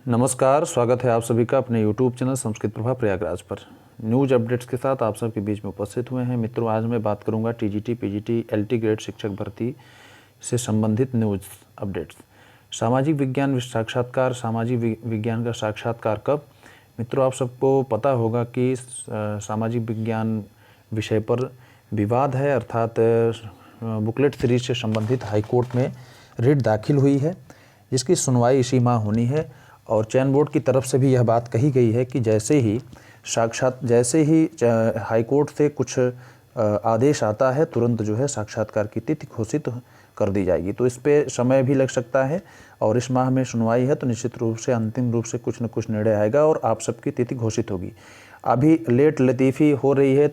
नमस्कार, स्वागत है आप सभी का अपने YouTube चैनल संस्कृत प्रभा प्रयागराज पर। न्यूज अपडेट्स के साथ आप सबके बीच में उपस्थित हुए हैं। मित्रों, आज मैं बात करूंगा टीजीटी, पीजीटी, एलटी ग्रेड शिक्षक भर्ती से संबंधित न्यूज अपडेट्स। सामाजिक विज्ञान साक्षात्कार, सामाजिक विज्ञान का साक्षात्कार कब? मित्रों, आप सबको पता होगा कि सामाजिक विज्ञान विषय पर विवाद है, अर्थात बुकलेट सीरीज से संबंधित हाईकोर्ट में रिट दाखिल हुई है, जिसकी सुनवाई इसी माह होनी है। और चयन बोर्ड की तरफ से भी यह बात कही गई है कि जैसे ही हाईकोर्ट से कुछ आदेश आता है, तुरंत जो है साक्षात्कार की तिथि घोषित कर दी जाएगी। तो इस पे समय भी लग सकता है और इस माह में सुनवाई है, तो निश्चित रूप से अंतिम रूप से कुछ न कुछ निर्णय आएगा और आप सबकी तिथि घोषित होगी। अभी लेट लतीफ़ी हो रही है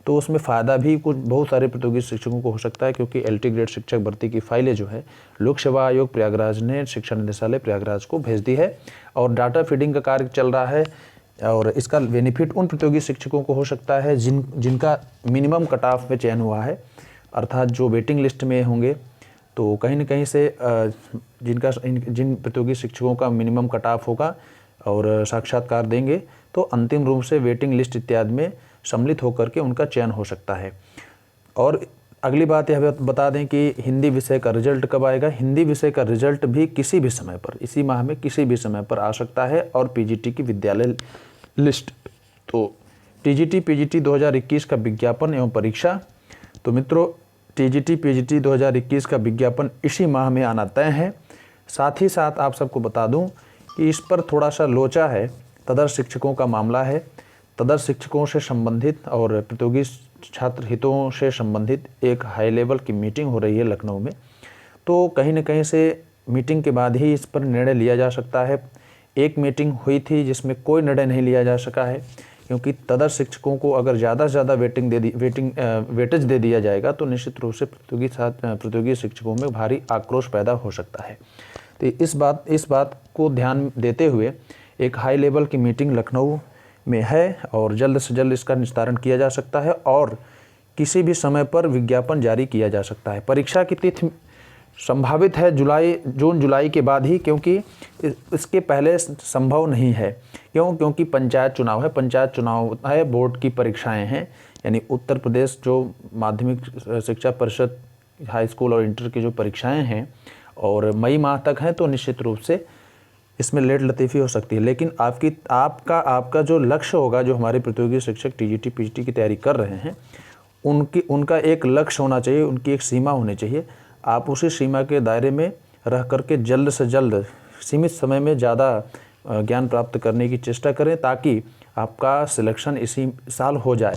तो उसमें फ़ायदा भी कुछ बहुत सारे प्रतियोगी शिक्षकों को हो सकता है, क्योंकि एलटी ग्रेड शिक्षक भर्ती की फाइलें जो है लोक सेवा आयोग प्रयागराज ने शिक्षा निदेशालय प्रयागराज को भेज दी है और डाटा फीडिंग का कार्य चल रहा है। और इसका बेनिफिट उन प्रतियोगी शिक्षकों को हो सकता है जिनका मिनिमम कट ऑफ में चयन हुआ है, अर्थात जो वेटिंग लिस्ट में होंगे। तो कहीं न कहीं से जिन प्रतियोगी शिक्षकों का मिनिमम कट ऑफ होगा और साक्षात्कार देंगे, तो अंतिम रूप से वेटिंग लिस्ट इत्यादि में सम्मिलित होकर के उनका चयन हो सकता है। और अगली बात यह बता दें कि हिंदी विषय का रिजल्ट कब आएगा। हिंदी विषय का रिजल्ट भी किसी भी समय पर, इसी माह में किसी भी समय पर आ सकता है। और पीजीटी की विद्यालय लिस्ट, तो टीजीटी पीजीटी 2021 का विज्ञापन एवं परीक्षा। तो मित्रों, टीजीटी पीजीटी 2021 का विज्ञापन इसी माह में आना तय है। साथ ही साथ आप सबको बता दूं कि इस पर थोड़ा सा लोचा है, तदर्थ शिक्षकों का मामला है। तदर्थ शिक्षकों से संबंधित और प्रतियोगी छात्र हितों से संबंधित एक हाई लेवल की मीटिंग हो रही है लखनऊ में। तो कहीं न कहीं से मीटिंग के बाद ही इस पर निर्णय लिया जा सकता है। एक मीटिंग हुई थी जिसमें कोई निर्णय नहीं लिया जा सका है, क्योंकि तदर्थ शिक्षकों को अगर ज़्यादा से ज़्यादा वेटेज दे दिया जाएगा तो निश्चित रूप से प्रतियोगी शिक्षकों में भारी आक्रोश पैदा हो सकता है। तो इस बात को ध्यान देते हुए एक हाई लेवल की मीटिंग लखनऊ में है और जल्द से जल्द इसका निस्तारण किया जा सकता है और किसी भी समय पर विज्ञापन जारी किया जा सकता है। परीक्षा की तिथि संभावित है जून जुलाई के बाद ही, क्योंकि इसके पहले संभव नहीं है। क्योंकि पंचायत चुनाव है, बोर्ड की परीक्षाएं हैं, यानी उत्तर प्रदेश जो माध्यमिक शिक्षा परिषद हाई स्कूल और इंटर की जो परीक्षाएं हैं और मई माह तक हैं, तो निश्चित रूप से इसमें लेट लतीफ़ी हो सकती है। लेकिन आपका जो लक्ष्य होगा, जो हमारे प्रतियोगी शिक्षक टीजीटी पीजीटी की तैयारी कर रहे हैं, उनका एक लक्ष्य होना चाहिए, उनकी एक सीमा होनी चाहिए। आप उसी सीमा के दायरे में रह करके जल्द से जल्द सीमित समय में ज़्यादा ज्ञान प्राप्त करने की चेष्टा करें, ताकि आपका सिलेक्शन इसी साल हो जाए।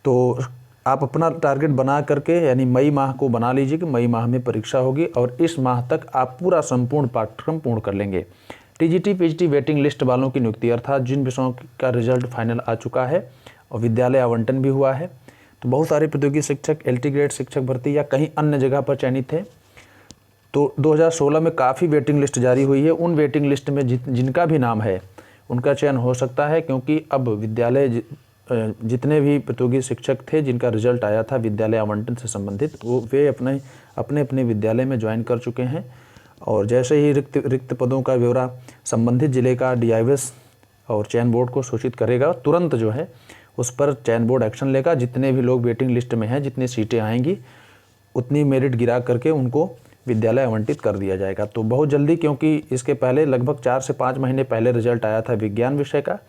तो आप अपना टारगेट बना करके, यानी मई माह को बना लीजिए कि मई माह में परीक्षा होगी और इस माह तक आप पूरा संपूर्ण पाठ्यक्रम पूर्ण कर लेंगे। टीजीटी पीजीटी वेटिंग लिस्ट वालों की नियुक्ति, अर्थात जिन विषयों का रिजल्ट फाइनल आ चुका है और विद्यालय आवंटन भी हुआ है, तो बहुत सारे प्रतियोगी शिक्षक एलटी ग्रेड शिक्षक भर्ती या कहीं अन्य जगह पर चयनित थे। तो 2016 में काफ़ी वेटिंग लिस्ट जारी हुई है। उन वेटिंग लिस्ट में जिनका भी नाम है उनका चयन हो सकता है, क्योंकि अब विद्यालय जितने भी प्रतियोगी शिक्षक थे जिनका रिजल्ट आया था विद्यालय आवंटन से संबंधित, वे अपने विद्यालय में ज्वाइन कर चुके हैं। और जैसे ही रिक्त पदों का ब्यौरा संबंधित जिले का डीआईवीएस और चयन बोर्ड को सूचित करेगा, तुरंत जो है उस पर चयन बोर्ड एक्शन लेगा। जितने भी लोग वेटिंग लिस्ट में हैं, जितनी सीटें आएंगी, उतनी मेरिट गिरा करके उनको विद्यालय आवंटित कर दिया जाएगा। तो बहुत जल्दी, क्योंकि इसके पहले लगभग 4 से 5 महीने पहले रिजल्ट आया था विज्ञान विषय का,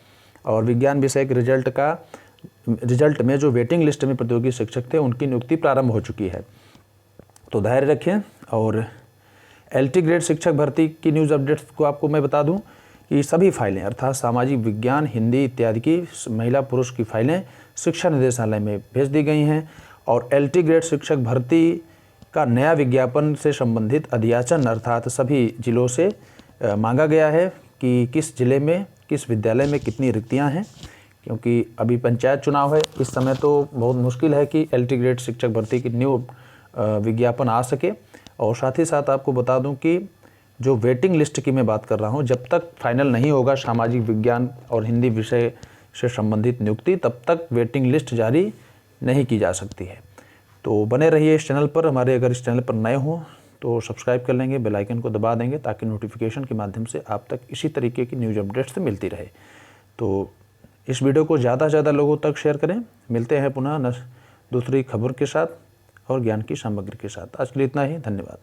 और विज्ञान विषय के रिजल्ट में जो वेटिंग लिस्ट में प्रतियोगी शिक्षक थे उनकी नियुक्ति प्रारंभ हो चुकी है। तो धैर्य रखें। और एलटी ग्रेड शिक्षक भर्ती की न्यूज़ अपडेट्स को आपको मैं बता दूं कि सभी फाइलें, अर्थात सामाजिक विज्ञान, हिंदी इत्यादि की महिला पुरुष की फाइलें शिक्षा निदेशालय में भेज दी गई हैं। और एलटी ग्रेड शिक्षक भर्ती का नया विज्ञापन से संबंधित अध्याचन, अर्थात सभी जिलों से मांगा गया है कि किस जिले में किस विद्यालय में कितनी रिक्तियां हैं, क्योंकि अभी पंचायत चुनाव है। इस समय तो बहुत मुश्किल है कि एलटी ग्रेड शिक्षक भर्ती की न्यू विज्ञापन आ सके। और साथ ही साथ आपको बता दूं कि जो वेटिंग लिस्ट की मैं बात कर रहा हूं, जब तक फाइनल नहीं होगा सामाजिक विज्ञान और हिंदी विषय से संबंधित नियुक्ति, तब तक वेटिंग लिस्ट जारी नहीं की जा सकती है। तो बने रहिए इस चैनल पर। अगर इस चैनल पर नए हों तो सब्सक्राइब कर लेंगे, बेल आइकन को दबा देंगे ताकि नोटिफिकेशन के माध्यम से आप तक इसी तरीके की न्यूज़ अपडेट्स मिलती रहे। तो इस वीडियो को ज़्यादा से ज़्यादा लोगों तक शेयर करें। मिलते हैं पुनः दूसरी खबर के साथ और ज्ञान की सामग्री के साथ। आज के लिए इतना ही, धन्यवाद।